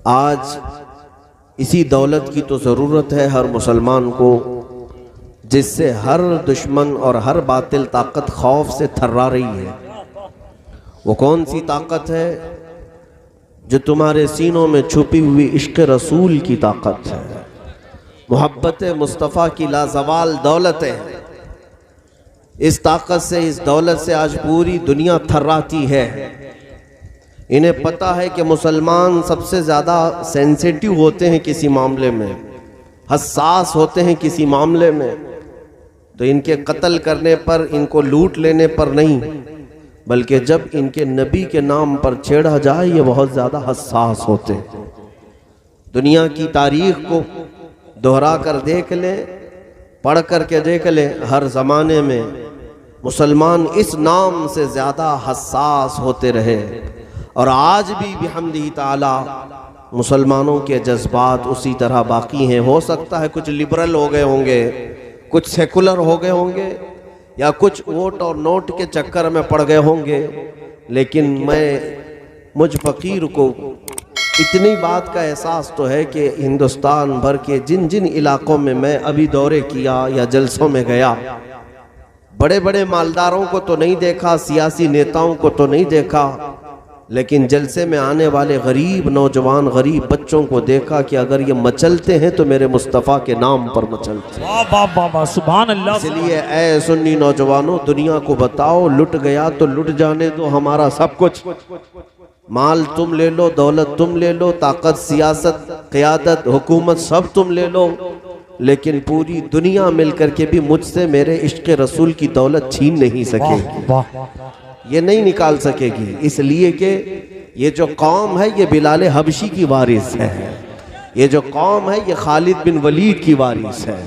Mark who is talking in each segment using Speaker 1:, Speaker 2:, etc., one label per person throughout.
Speaker 1: आज इसी दौलत की तो ज़रूरत है हर मुसलमान को, जिससे हर दुश्मन और हर बातिल ताकत खौफ से थर्रा रही है। वो कौन सी ताकत है? जो तुम्हारे सीनों में छुपी हुई इश्क रसूल की ताकत है, मोहब्बत मुस्तफ़ा की लाजवाल दौलत है। इस ताकत से, इस दौलत से आज पूरी दुनिया थर्राती है। इन्हें पता है कि मुसलमान सबसे ज़्यादा सेंसिटिव होते हैं किसी मामले में, हसास होते हैं किसी मामले में, तो इनके कत्ल करने पर, इनको लूट लेने पर नहीं, बल्कि जब इनके नबी के नाम पर छेड़ा जाए ये बहुत ज़्यादा हसास होते हैं। दुनिया की तारीख को दोहरा कर देख लें, पढ़ कर के देख लें, हर ज़माने में मुसलमान इस नाम से ज़्यादा हसास होते रहे। और आज भी बिहम्दिही ताला मुसलमानों के जज्बात उसी तरह बाकी हैं। हो सकता है कुछ लिबरल हो गए होंगे, कुछ सेकुलर हो गए होंगे, या कुछ वोट और नोट के चक्कर में पड़ गए होंगे, लेकिन मुझ फ़कीर को इतनी बात का एहसास तो है कि हिंदुस्तान भर के जिन जिन इलाकों में मैं अभी दौरे किया या जलसों में गया, बड़े बड़े मालदारों को तो नहीं देखा, सियासी नेताओं को तो नहीं देखा, लेकिन जलसे में आने वाले गरीब नौजवान, गरीब बच्चों को देखा कि अगर ये मचलते हैं तो मेरे मुस्तफ़ा के नाम पर मचलते हैं।
Speaker 2: वाह वाह वाह वाह, सुभान अल्लाह।
Speaker 1: इसलिए ऐ सुन्नी नौजवानों, दुनिया को बताओ, लुट गया तो लुट जाने दो हमारा सब कुछ। माल तुम ले लो, दौलत तुम ले लो, ताकत, सियासत, क़यादत, हुकूमत सब तुम ले लो, लेकिन पूरी दुनिया मिलकर के भी मुझसे मेरे इश्क़ रसूल की दौलत छीन नहीं सकेगी, ये नहीं निकाल सकेगी। इसलिए कि ये जो कौम है ये बिलाल हबशी की वारिस है, ये जो कौम है ये खालिद बिन वलीद की वारिस है,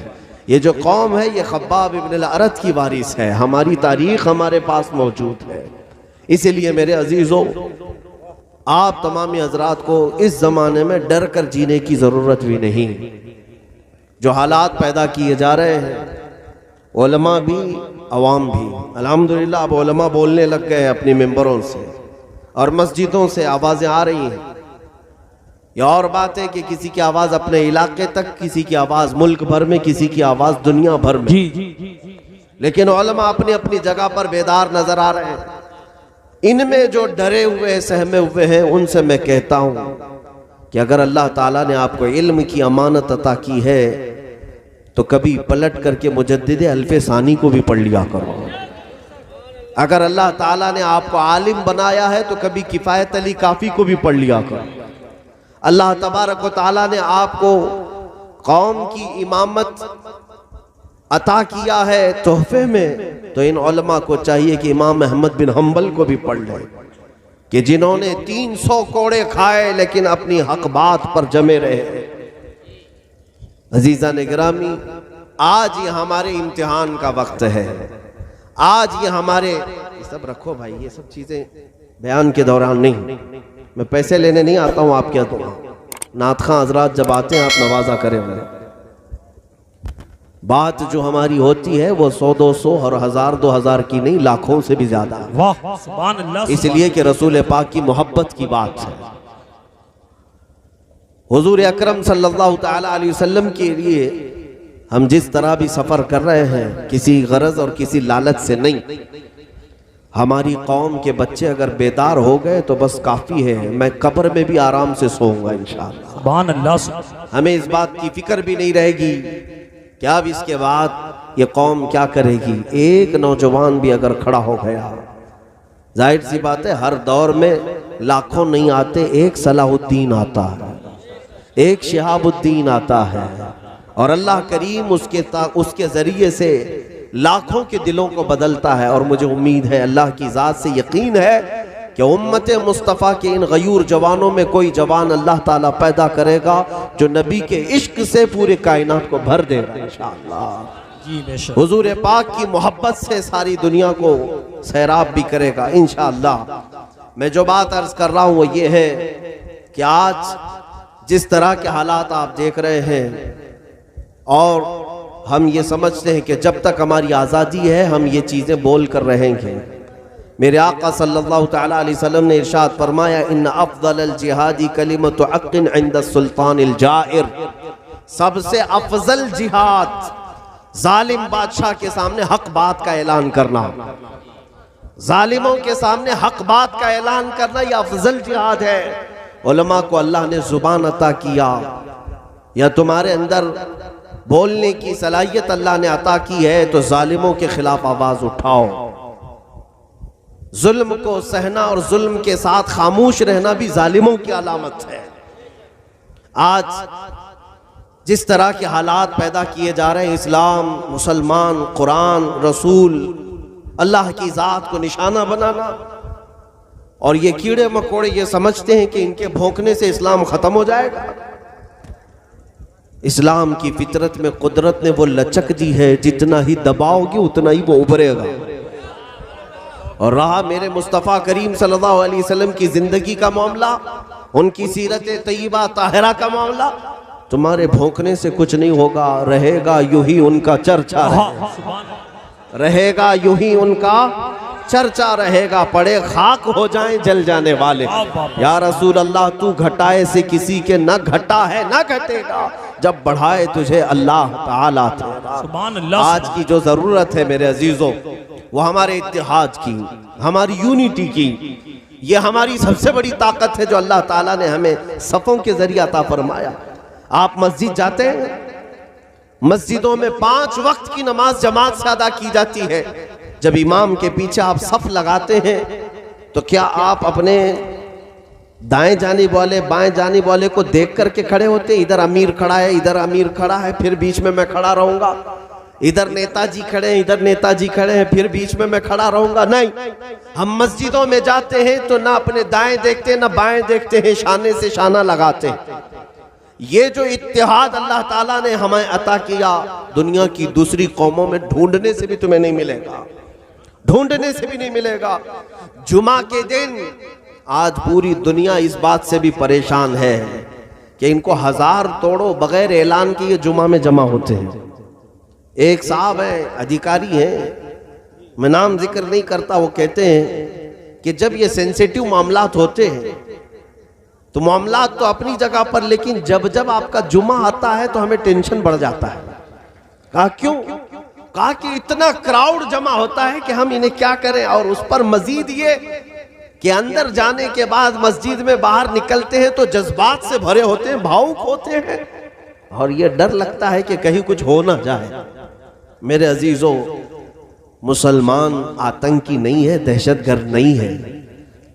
Speaker 1: ये जो कौम है ये खब्बाब इब्न अल-अरत की वारिस है। हमारी तारीख हमारे पास मौजूद है। इसलिए मेरे अजीज़ों, आप तमामी हजरात को इस ज़माने में डर कर जीने की ज़रूरत भी नहीं। जो हालात पैदा किए जा रहे हैं, उलमा भी अवाम भी, अल्हम्दुलिल्लाह अब उलमा बोलने लग गए हैं अपनी मेंबरों से, और मस्जिदों से आवाज़ें आ रही हैं। यह और बात है कि किसी की आवाज़ अपने इलाके तक, किसी की आवाज़ मुल्क भर में, किसी की आवाज़ दुनिया भर में, लेकिन उलमा अपनी अपनी जगह पर बेदार नजर आ रहे हैं। इनमें जो डरे हुए, सहमे हुए हैं, उनसे मैं कहता हूँ कि अगर अल्लाह ताला ने आपको इल्म की अमानत अता की है तो कभी पलट करके मुजद्दिद अल्फ़े सानी को भी पढ़ लिया करो। अगर अल्लाह ताला ने आपको आलिम बनाया है तो कभी किफ़ायत अली काफ़ी को भी पढ़ लिया करो। अल्लाह तबारक व तआला ने आपको कौम की इमामत अता किया है तोहफे में, तो इन उलमा को चाहिए कि इमाम अहमद बिन हम्बल को भी पढ़ लें, कि जिन्होंने 300 कोड़े खाए लेकिन अपनी हक बात पर जमे रहे। अजीज़ान गिरामी, आज ये हमारे इम्तिहान का वक्त है। आज ये हमारे, ये सब रखो भाई, ये सब चीज़ें बयान के दौरान नहीं, मैं पैसे लेने नहीं आता हूँ आपके यहाँ। नात खां हजरात जब आते हैं आप नवाजा करें। बात जो हमारी होती है वो 100-200 और 1000-2000 की नहीं, लाखों से भी ज्यादा।
Speaker 2: वाह सुभान अल्लाह।
Speaker 1: इसलिए कि रसूल पाक की मोहब्बत की बात है। हुजूर अकरम सल्लल्लाहु ताला अलैहि वसल्लम के लिए हम जिस तरह भी सफ़र कर रहे हैं, किसी गरज और किसी लालच से नहीं। हमारी कौम के बच्चे अगर बेदार हो गए तो बस काफ़ी है, मैं कब्र में भी आराम से सोऊंगा इंशाअल्लाह।
Speaker 2: सुभान अल्लाह।
Speaker 1: हमें इस बात की फिक्र भी नहीं रहेगी कि अब इसके बाद ये कौम क्या करेगी। एक नौजवान भी अगर खड़ा हो गया, जाहिर सी बात है हर दौर में लाखों नहीं आते, एक सलाहुद्दीन आता है, एक शिहाबुद्दीन आता है, और अल्लाह करीम उसके ज़रिए से लाखों के दिलों को बदलता है। और मुझे उम्मीद है, अल्लाह की ज़ात से यकीन है कि उम्मत मुस्तफ़ा के इन गयूर जवानों में कोई जवान अल्लाह ताला पैदा करेगा जो नबी के इश्क से पूरे कायनात को भर देगा इंशाअल्लाह। हुजूर पाक की मोहब्बत से सारी दुनिया को सैराब भी करेगा इंशाअल्लाह। मैं जो बात अर्ज कर रहा हूँ वो ये है कि आज जिस तरह के हालात आप देख रहे हैं, और हम ये समझते हैं कि जब तक हमारी आज़ादी है हम ये चीज़ें बोल कर रहेंगे, मेरे आका सल्लल्लाहु तआला अलैहि वसल्लम ने इरशाद फरमाया, इन्न अफ़ज़ल जिहादी कलिमतु हक़्क़िन इंद सुल्तानिल जाइर, सबसे अफजल जिहाद जालिम बादशाह के सामने हक बात का ऐलान करना, जालिमों के सामने हक बात का ऐलान करना, यह अफजल जिहाद है। उलमा को अल्लाह ने जुबान अता किया, या तुम्हारे अंदर बोलने की सलाहियत अल्लाह ने अता की है, तो जालिमों के खिलाफ आवाज उठाओ। जुल्म को सहना और जुल्म के साथ खामोश रहना भी जालिमों की अलामत है। आज जिस तरह के हालात पैदा किए जा रहे हैं, इस्लाम, मुसलमान, कुरान, रसूल, अल्लाह की ज़ात को निशाना बनाना, और ये कीड़े मकोड़े ये समझते हैं कि इनके भौंकने से इस्लाम ख़त्म हो जाएगा। इस्लाम की फितरत में कुदरत ने वो लचक दी है, जितना ही दबाओगे उतना ही वो उभरेगा। और रहा मेरे मुस्तफ़ा करीम सल्लल्लाहु अलैहि वसल्लम की ज़िंदगी का मामला, उनकी सीरत तय्यबा ताहिरा का मामला, तुम्हारे भौंकने से कुछ नहीं होगा, रहेगा यूं ही उनका चर्चा, रहेगा यूं ही उनका चर्चा रहेगा। पड़े खाक हो जाएं जल जाने वाले, या रसूल अल्लाह तू घटाए से किसी के न घटा है न घटेगा, जब बढ़ाए तुझे अल्लाह ताला तेरा। आज की जो जरूरत है मेरे अजीजों, वो हमारे इत्तेहाद की, हमारी यूनिटी की, ये हमारी सबसे बड़ी ताकत है जो अल्लाह ताला ने हमें सफ़ों के जरिए अता फरमाया। आप मस्जिद जाते हैं, मस्जिदों में 5 वक्त की नमाज जमात से अदा की जाती है। जब इमाम के पीछे आप सफ लगाते हैं, तो क्या आप अपने दाएं जानिब वाले बाएं जानिब वाले को देख करके खड़े होते हैं? इधर अमीर खड़ा है, इधर अमीर खड़ा है, फिर बीच में मैं खड़ा रहूंगा, इधर नेताजी खड़े हैं, इधर नेताजी खड़े हैं, फिर बीच में मैं खड़ा रहूंगा। नहीं, हम मस्जिदों में जाते हैं तो ना अपने दाएं देखते ना बाएं देखते हैं, शाने से शाना लगाते हैं। ये जो इत्तेहाद अल्लाह ताला ने हमें अता किया, दुनिया की दूसरी कौमों में ढूंढने से भी तुम्हें नहीं मिलेगा, ढूंढने से भी नहीं मिलेगा। जुमा के दिन आज पूरी दुनिया इस बात से भी परेशान है कि इनको 1000 तोड़ो, बगैर ऐलान के ये जुमा में जमा होते हैं। एक साहब हैं, अधिकारी हैं, मैं नाम जिक्र नहीं करता, वो कहते हैं कि जब ये सेंसिटिव मामलात होते हैं तो मामलात तो अपनी जगह पर, लेकिन जब जब आपका जुमा आता है तो हमें टेंशन बढ़ जाता है। कहा क्यों? कहा कि इतना क्राउड जमा होता है कि हम इन्हें क्या करें, और उस पर मजीद ये कि अंदर जाने के बाद मस्जिद में बाहर निकलते हैं तो जज्बात से भरे होते हैं, भावुक होते हैं, और ये डर लगता है कि कहीं कुछ हो ना जाए। मेरे अजीजों, मुसलमान आतंकी नहीं है, दहशतगर्द नहीं है,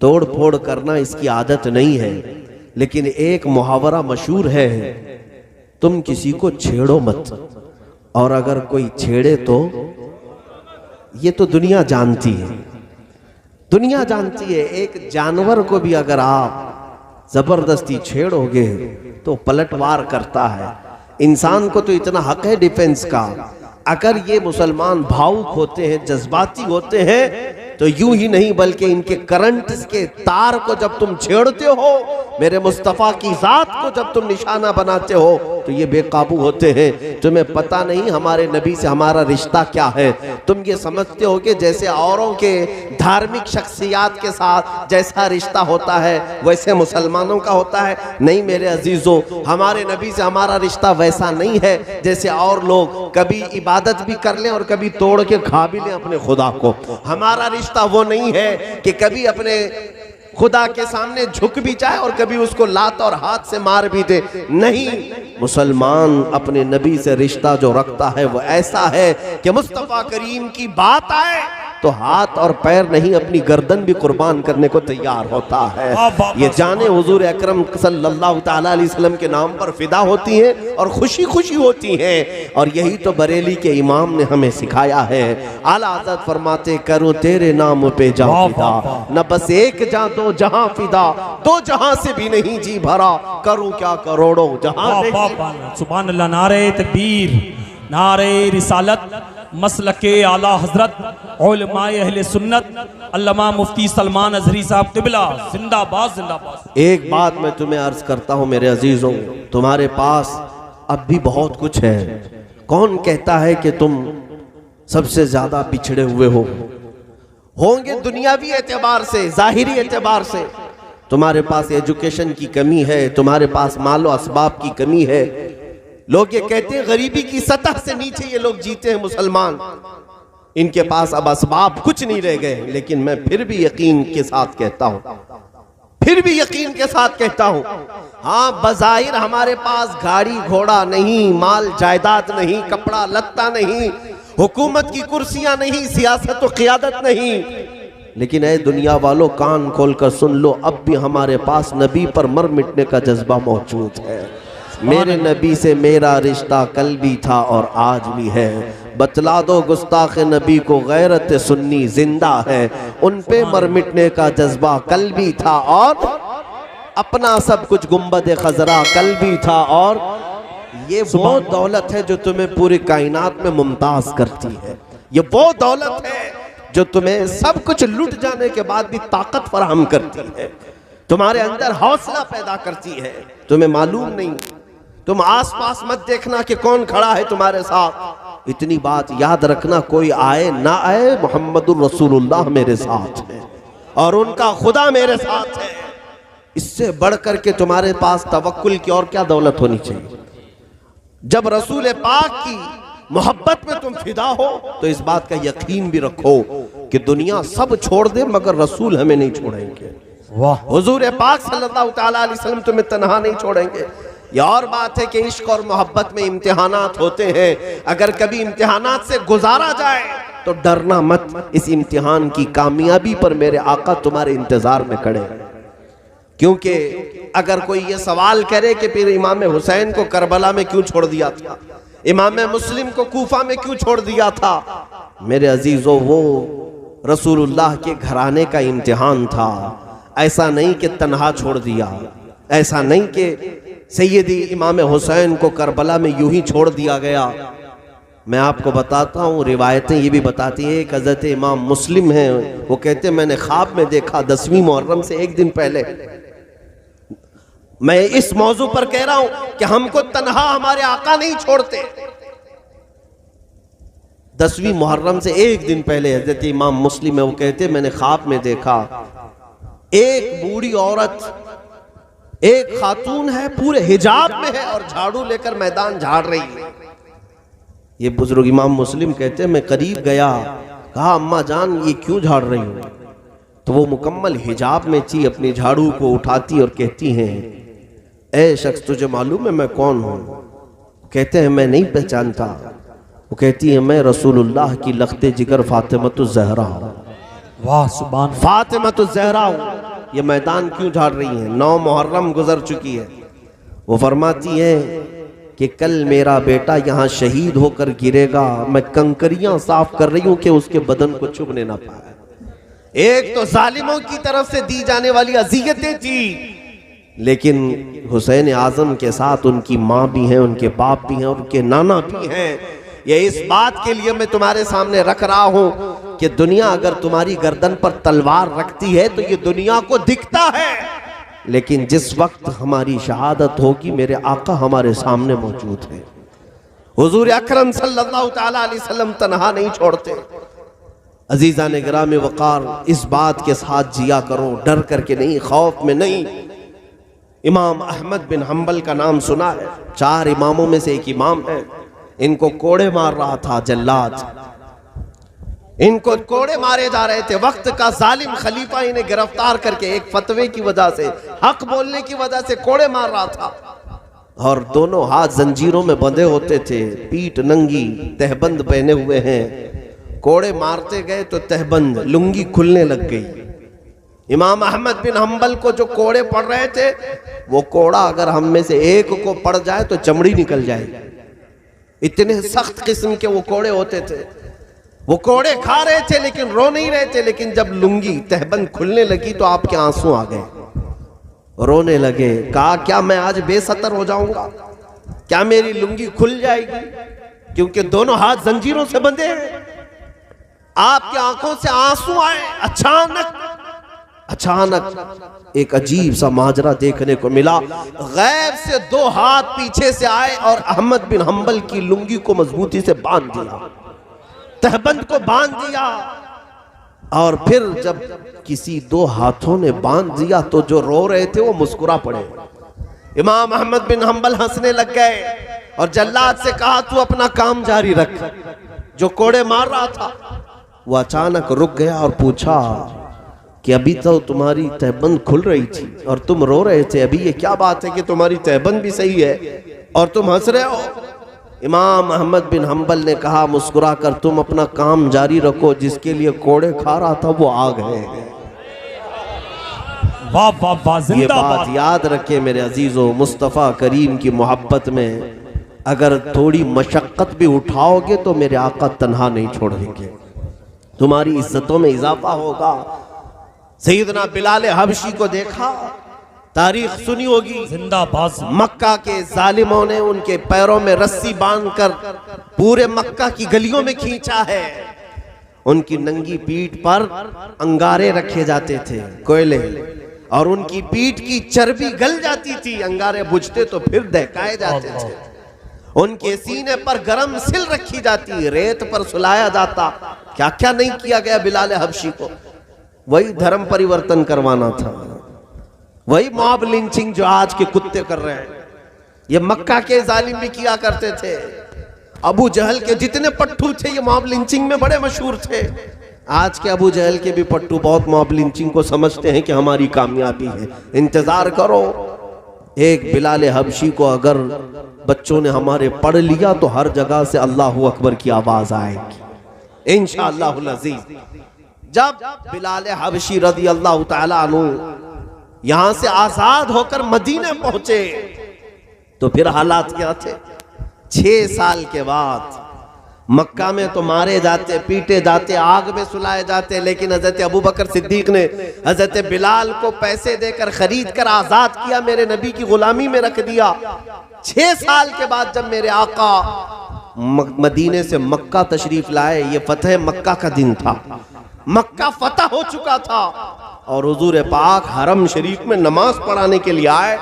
Speaker 1: तोड़ फोड़ करना इसकी आदत नहीं है, लेकिन एक मुहावरा मशहूर है, तुम किसी को छेड़ो मत, और अगर कोई छेड़े तो, ये तो दुनिया जानती है, दुनिया जानती है। एक जानवर को भी अगर आप जबरदस्ती छेड़ोगे तो पलटवार करता है। इंसान को तो इतना हक है डिफेंस का। अगर ये मुसलमान भावुक होते हैं, जज्बाती होते हैं, तो यूं ही नहीं बल्कि इनके करंट के तार को जब तुम छेड़ते हो, मेरे मुस्तफ़ा की जात को जब तुम निशाना बनाते हो, तो ये बेकाबू होते हैं। तुम्हें पता नहीं हमारे नबी से हमारा रिश्ता क्या है। तुम ये समझते हो कि जैसे औरों के धार्मिक शख्सियात के साथ जैसा रिश्ता होता है वैसे मुसलमानों का होता है। नहीं मेरे अजीजों, हमारे नबी से हमारा रिश्ता वैसा नहीं है जैसे और लोग कभी इबादत भी कर लें और कभी तोड़ के खा भी लें अपने खुदा को। हमारा रिश्ता वो नहीं है कि कभी अपने खुदा के सामने झुक भी जाए और कभी उसको लात और हाथ से मार भी दे। नहीं, मुसलमान अपने नबी से रिश्ता जो रखता है वो ऐसा है कि मुस्तफ़ा करीम की बात आए तो हाथ और पैर नहीं, अपनी गर्दन भी कुर्बान करने को तैयार होता है। ये जाने हुजूर अकरम सल्लल्लाहु ताला अलैहि वसल्लम के नाम पर फिदा होती हैं और खुशी खुशी होती हैं। और यही तो बरेली के इमाम ने हमें सिखाया है। आला हज़रत फरमाते, करूं तेरे नाम पे जा फिदा, न बस एक जा दो जहां फिदा, दो जहां से भी नहीं जी भरा, करूं क्या करोड़ों जहां।
Speaker 2: सुभान अल्लाह। नारे तकबीर, नारे रिसालत, मसलके आला हजरत उलमाए अहले सुन्नत अल्लामा मुफ्ती सलमान अजहरी साहब क़िबला जिंदाबाद जिंदाबाद।
Speaker 1: एक बात मैं तुम्हें अर्ज करता हूं मेरे अजीजों, तुम्हारे पास अब भी बहुत कुछ है। कौन कहता है कि तुम सबसे ज्यादा पिछड़े हुए हो? होंगे दुनियावी एतबार से, जाहिरी एतबार से। तुम्हारे पास एजुकेशन की कमी है, तुम्हारे पास मालो असबाब की कमी है। लोग ये कहते हैं गरीबी की सतह से नीचे ये लोग जीते हैं मुसलमान, इनके पास अब असबाब कुछ नहीं रह गए। लेकिन मैं फिर भी यकीन के साथ कहता हूं, हाँ, बज़ाहिर हमारे पास गाड़ी घोड़ा नहीं, माल जायदाद नहीं, कपड़ा लत्ता नहीं, हुकूमत की कुर्सियां नहीं, सियासत और क़ियादत नहीं, लेकिन ऐ दुनिया वालों कान खोलकर सुन लो, अब भी हमारे पास नबी पर मर मिटने का जज्बा मौजूद है। मेरे नबी से मेरा रिश्ता कल भी था और आज भी है। बतला दो गुस्ताख नबी को गैरत सुन्नी जिंदा है, उन पे मर मिटने का जज्बा कल भी था और अपना सब कुछ गुंबद खजरा कल भी था। और ये वो दौलत है जो तुम्हें पूरी कायनात में मुमताज करती है। ये वो दौलत है जो तुम्हें सब कुछ लूट जाने के बाद भी ताकत फराहम करती है, तुम्हारे अंदर हौसला पैदा करती है। तुम्हें मालूम नहीं, तुम आसपास मत देखना कि कौन खड़ा है तुम्हारे साथ। इतनी बात याद रखना, कोई आए ना आए, मोहम्मदुर रसूलुल्लाह मेरे साथ है और उनका खुदा मेरे साथ है। इससे बढ़ करके तुम्हारे पास तवक्कुल की और क्या दौलत होनी चाहिए। जब रसूल पाक की मोहब्बत में तुम फिदा हो तो इस बात का यकीन भी रखो कि दुनिया सब छोड़ दे मगर रसूल हमें नहीं छोड़ेंगे।
Speaker 2: वाह,
Speaker 1: हुजूर पाक सल्लल्लाहु तआला अलैहि वसल्लम तुम्हें तन्हा नहीं छोड़ेंगे। यह और बात है कि इश्क और मोहब्बत में इम्तिहानात होते हैं, अगर कभी इम्तिहानात से गुजारा जाए तो डरना मत, इस इम्तिहान की कामयाबी पर मेरे आका तुम्हारे इंतजार में खड़े हैं। क्योंकि अगर कोई ये सवाल करे कि फिर इमाम हुसैन को करबला में क्यों छोड़ दिया था, इमाम मुस्लिम को कूफा में क्यों छोड़ दिया था, मेरे अजीजों, वो रसूलुल्लाह के घराने का इम्तिहान था। ऐसा नहीं कि तन्हा छोड़ दिया, ऐसा नहीं कि सैयदी इमाम हुसैन को करबला में यूं ही छोड़ दिया गया। मैं आपको बताता हूँ, रिवायतें ये भी बताती है, एक हज़रत इमाम मुस्लिम हैं, वो कहते हैं मैंने ख्वाब में देखा 10वीं मुहर्रम से एक दिन पहले, मैं इस मौजू पर कह रहा हूं कि हमको तन्हा हमारे आका नहीं छोड़ते। 10वीं मुहर्रम से एक दिन पहले हजरत इमाम मुस्लिम है, वो कहते मैंने ख्वाब में देखा एक बूढ़ी औरत, एक खातून है, पूरे हिजाब में है और झाड़ू लेकर मैदान झाड़ रही है। ये बुजुर्ग इमाम मुस्लिम कहते हैं मैं करीब गया, कहा अम्मा जान ये क्यों झाड़ रही हो, तो वो मुकम्मल हिजाब में थी, अपनी झाड़ू को उठाती और कहती हैं ऐ शख्स तुझे मालूम है मैं कौन हूं। कहते हैं मैं नहीं पहचानता। वो कहती है मैं रसूलुल्लाह की लख्ते जिगर फातिमतुज़ ज़हरा।
Speaker 2: वाह सुभान,
Speaker 1: फातिमतुज़ ज़हरा हूं। ये मैदान क्यों झाड़ रही है, 9 मुहर्रम गुजर चुकी है। वो फरमाती है कि कल मेरा बेटा यहाँ शहीद होकर गिरेगा, मैं कंकरियां साफ कर रही हूं कि उसके बदन को चुभने ना पाए। एक तो जालिमों की तरफ से दी जाने वाली अज़ियतें थी, लेकिन हुसैन आजम के साथ उनकी माँ भी हैं, उनके बाप भी हैं, उनके नाना भी हैं। ये इस बात के लिए मैं तुम्हारे सामने रख रहा हूं कि दुनिया अगर तुम्हारी गर्दन पर तलवार रखती है तो ये दुनिया को दिखता है, लेकिन जिस वक्त हमारी शहादत होगी मेरे आका हमारे सामने मौजूद है। हुजूर अकरम सल्लल्लाहु तआला अलैहि वसल्लम तन्हा नहीं छोड़ते। अजीज़ान गिराम वक़ार, इस बात के साथ जिया करो, डर करके नहीं, खौफ में नहीं। इमाम अहमद बिन हम्बल का नाम सुना है, 4 इमामों में से एक इमाम है। इनको कोड़े मार रहा था जल्लाद, इनको कोड़े मारे जा रहे थे। वक्त का जालिम खलीफा इन्हें गिरफ्तार करके एक फतवे की वजह से, हक बोलने की वजह से कोड़े मार रहा था और दोनों हाथ जंजीरों में बंधे होते थे, पीठ नंगी, तहबंद पहने हुए हैं। कोड़े मारते गए तो तहबंद, लुंगी खुलने लग गई। इमाम अहमद बिन हम्बल को जो कोड़े पड़ रहे थे, वो कोड़ा अगर हम में से एक को पड़ जाए तो चमड़ी निकल जाएगी, इतने सख्त किस्म के वो कोड़े होते थे। वो कोड़े खा रहे थे लेकिन रो नहीं रहे थे, लेकिन जब लुंगी तहबंद खुलने लगी तो आपके आंसू आ गए, रोने लगे। कहा क्या मैं आज बेसतर हो जाऊंगा, क्या मेरी लुंगी खुल जाएगी, क्योंकि दोनों हाथ जंजीरों से बंधे हैं। आपकी आंखों से आंसू आए। अचानक एक अजीब सा माजरा देखने को मिला। गैब से 2 हाथ पीछे से आए और अहमद बिन हम्बल की लुंगी को मजबूती से बांध दिया, तहबंद को बांध दिया। और फिर जब किसी दो हाथों ने बांध दिया तो जो रो रहे थे वो मुस्कुरा पड़े। इमाम अहमद बिन हंबल हंसने लग गए और जल्लाद से कहा तू अपना काम जारी रख। जो कोड़े मार रहा था वो अचानक रुक गया और पूछा कि अभी तो तुम्हारी तहबंद खुल रही थी और तुम रो रहे थे, अभी ये क्या बात है कि तुम्हारी तहबंद भी सही है और तुम हंस रहे हो? इमाम अहमद बिन हंबल ने कहा मुस्कुरा कर, तुम अपना काम जारी रखो, जिसके लिए कोड़े खा रहा था वो आ गए।
Speaker 2: वाह वाह वाह,
Speaker 1: ये
Speaker 2: जिंदाबाद।
Speaker 1: बात याद रखे मेरे अजीजों, मुस्तफ़ा करीम की मोहब्बत में अगर थोड़ी मशक्क़त भी उठाओगे तो मेरे आका तन्हा नहीं छोड़ेंगे, तुम्हारी इज्जतों में इजाफा होगा। सैयदना बिलाल हबशी को देखा, तारीख सुनी होगी,
Speaker 2: जिंदाबाद।
Speaker 1: मक्का के जालिमों ने उनके पैरों में रस्सी बांधकर पूरे मक्का की गलियों में खींचा है। उनकी नंगी पीठ पर अंगारे रखे जाते थे, कोयले, और उनकी पीठ की चर्बी गल जाती थी, अंगारे बुझते तो फिर दहकाए जाते थे। उनके सीने पर गरम सिल रखी जाती, रेत पर सुलाया जाता। क्या क्या नहीं किया गया बिलाल हबशी को। वही धर्म परिवर्तन करवाना था, वही मॉब लिंचिंग जो आज के कुत्ते कर रहे हैं, ये मक्का के जालिम भी किया करते थे। अबू जहल के जितने पट्टू थे ये मॉब लिंचिंग में बड़े मशहूर थे। आज के अबू जहल के भी पट्टू बहुत मॉब लिंचिंग को समझते हैं कि हमारी कामयाबी है। इंतजार करो, एक बिलाल हबशी को अगर बच्चों ने हमारे पढ़ लिया तो हर जगह से अल्लाहू अकबर की आवाज आएगी इंशाअल्लाहुल अज़ीज़। जब बिलाल हबशी रज़ी अल्लाह तआला अन्हु यहां से आजाद होकर मदीने पहुंचे तो फिर हालात क्या थे? 6 साल के बाद मक्का में तो मारे जाते, पीटे जाते, आग में सुलाए जाते, लेकिन हजरत अबू बकर सिद्दीक ने हजरत बिलाल को पैसे देकर खरीद कर आजाद किया, मेरे नबी की गुलामी में रख दिया। 6 साल के बाद जब मेरे आका मदीने से मक्का तशरीफ लाए, ये फतह मक्का का दिन था, मक्का फतह हो चुका था और हुजूर पाक हरम शरीफ में नमाज पढ़ाने के लिए आए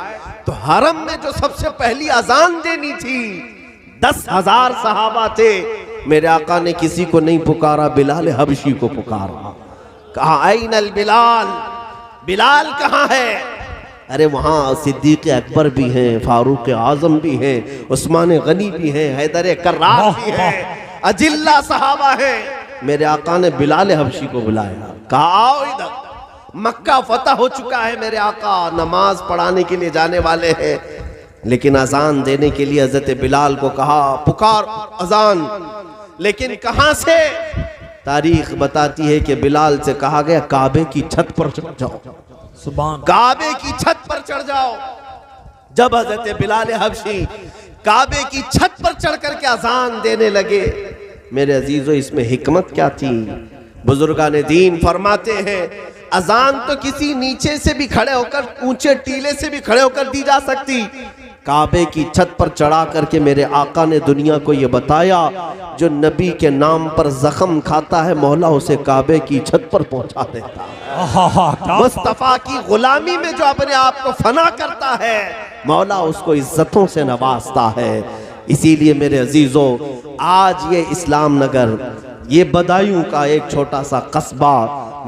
Speaker 1: तो हरम में जो सबसे पहली अजान देनी थी 10,000 सहाबा थे। मेरे आका ने किसी को नहीं पुकारा, बिलाल हबशी को पुकारा। कहा ऐनल बिलाल, बिलाल कहाँ है? अरे वहाँ सिद्दीक अकबर भी हैं, फारूक आजम भी हैं, उस्मान गनी भी हैं, हैदर कर्रार भी हैं, अजिल्ला सहाबा हैं। मेरे आका ने बिलाल हबशी को बुलाया, कहा आओ इधर, मक्का फतह हो चुका है, मेरे आका नमाज पढ़ाने के लिए जाने वाले हैं। लेकिन अजान देने के लिए हजरत बिलाल को कहा पुकार अजान, लेकिन कहां से? तारीख बताती है कि बिलाल से कहा गया काबे की छत पर चढ़ जाओ,
Speaker 2: सुभान,
Speaker 1: काबे की छत पर चढ़ जाओ। जब हजरत बिलाल हबशी काबे की छत पर चढ़ करके अजान देने लगे, मेरे अजीजों इसमें हिकमत क्या थी? बुजुर्गान दीन फरमाते हैं अजान तो किसी नीचे से भी खड़े होकर, ऊंचे टीले से भी खड़े होकर दी जा सकती, काबे की छत पर चढ़ा करके मेरे आका ने दुनिया को ये बताया जो नबी के नाम पर जख्म खाता है मौला उसे काबे की छत पर पहुंचा देता है। मुस्तफा की गुलामी में जो अपने आप को फना करता है मौला उसको इज्जतों से नवाजता है। इसीलिए मेरे अजीजों, आज ये इस्लाम नगर, ये बदायूं का एक छोटा सा कस्बा,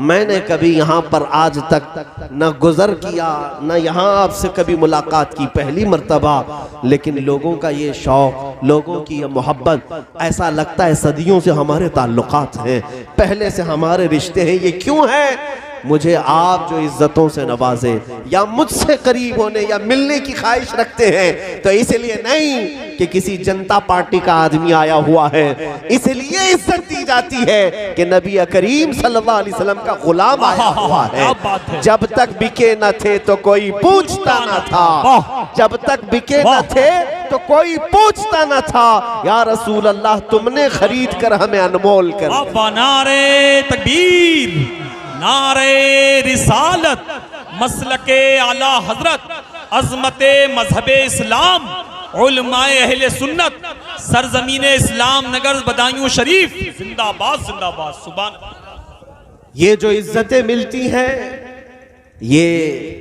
Speaker 1: मैंने कभी यहाँ पर आज तक न गुजर किया, न यहाँ आपसे कभी मुलाकात की, पहली मर्तबा। लेकिन लोगों का ये शौक, लोगों की ये मोहब्बत, ऐसा लगता है सदियों से हमारे ताल्लुकात हैं, पहले से हमारे रिश्ते हैं। ये क्यों है? मुझे आप जो इज्जतों से नवाजे या मुझसे करीब होने या मिलने की ख्वाहिश रखते हैं, तो इसलिए नहीं कि किसी जनता पार्टी का आदमी आया हुआ है, इसलिए इज्जत दी जाती है कि नबी करीम सल्लल्लाहु अलैहि वसल्लम का गुलाम आया हुआ है। जब तक बिके न थे तो कोई पूछता न था, जब तक बिके न थे तो कोई पूछता न था, या रसूल अल्लाह तुमने खरीद कर हमें अनमोल कर।
Speaker 2: नारे तकबीर, नारे रिसालत, मसलके आला हजरत, अजमते मजहबे इस्लाम, उलमाए अहले सुन्नत, सरजमीन इस्लाम नगर बदायूं शरीफ, जिंदाबाद जिंदाबाद। सुभान।
Speaker 1: ये जो इज्जतें मिलती हैं ये